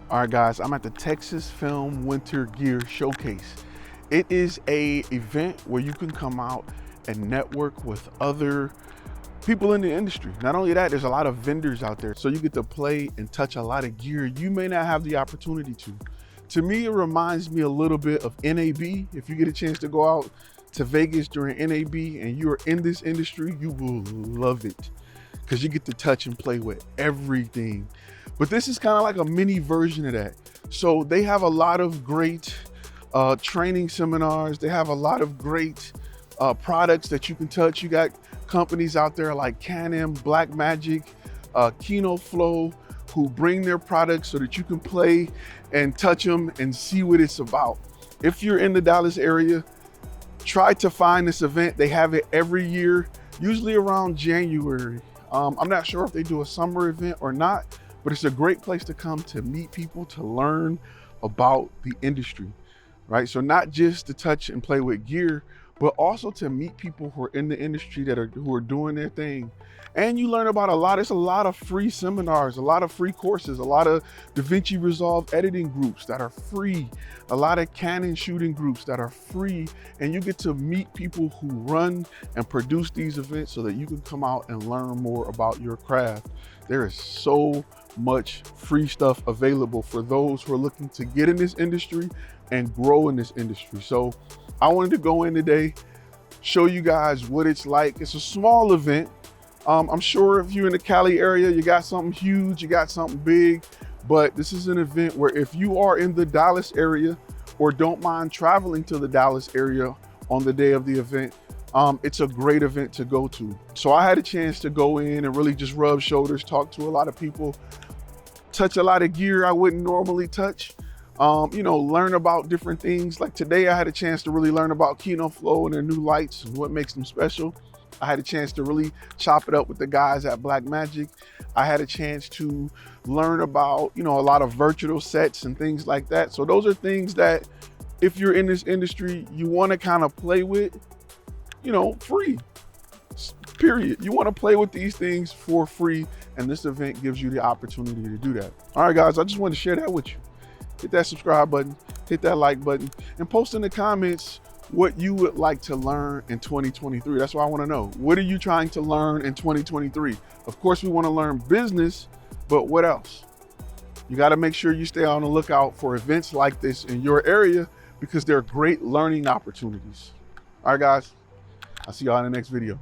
All right, guys, I'm at the Texas Film Winter Gear Showcase. It is a event where you can come out and network with other people in the industry. Not only that, there's a lot of vendors out there, so you get to play and touch a lot of gear you may not have the opportunity to. To me, it reminds me a little bit of NAB. If you get a chance to go out to Vegas during NAB and you're in this industry, you will love it because you get to touch and play with everything. But this is kind of like a mini version of that. So they have a lot of great training seminars. They have a lot of great products that you can touch. You got companies out there like Canon, BlackMagic, Kino Flow, who bring their products so that you can play and touch them and see what it's about. If you're in the Dallas area, try to find this event. They have it every year, usually around January. I'm not sure if they do a summer event or not, but it's a great place to come to meet people, to learn about the industry, right? So not just to touch and play with gear, but also to meet people who are in the industry who are doing their thing. And you learn about there's a lot of free seminars, a lot of free courses, a lot of DaVinci Resolve editing groups that are free, a lot of Canon shooting groups that are free, and you get to meet people who run and produce these events so that you can come out and learn more about your craft. There is so much free stuff available for those who are looking to get in this industry and grow in this industry. So I wanted to go in today, show you guys what it's like. It's a small event. I'm sure if you're in the Cali area, you got something huge, you got something big, but this is an event where if you are in the Dallas area or don't mind traveling to the Dallas area on the day of the event, it's a great event to go to. So I had a chance to go in and really just rub shoulders, talk to a lot of people, touch a lot of gear I wouldn't normally touch, learn about different things. Like today I had a chance to really learn about Kino Flow and their new lights and what makes them special. I had a chance to really chop it up with the guys at BlackMagic. I had a chance to learn about, a lot of virtual sets and things like that. So those are things that if you're in this industry, you want to kind of play with, free, period. You want to play with these things for free. And this event gives you the opportunity to do that. All right, guys, I just wanted to share that with you. Hit that subscribe button, hit that like button, and post in the comments what you would like to learn in 2023. That's what I want to know. What are you trying to learn in 2023? Of course, we want to learn business, but what else? You got to make sure you stay on the lookout for events like this in your area because they're great learning opportunities. All right, guys, I'll see y'all in the next video.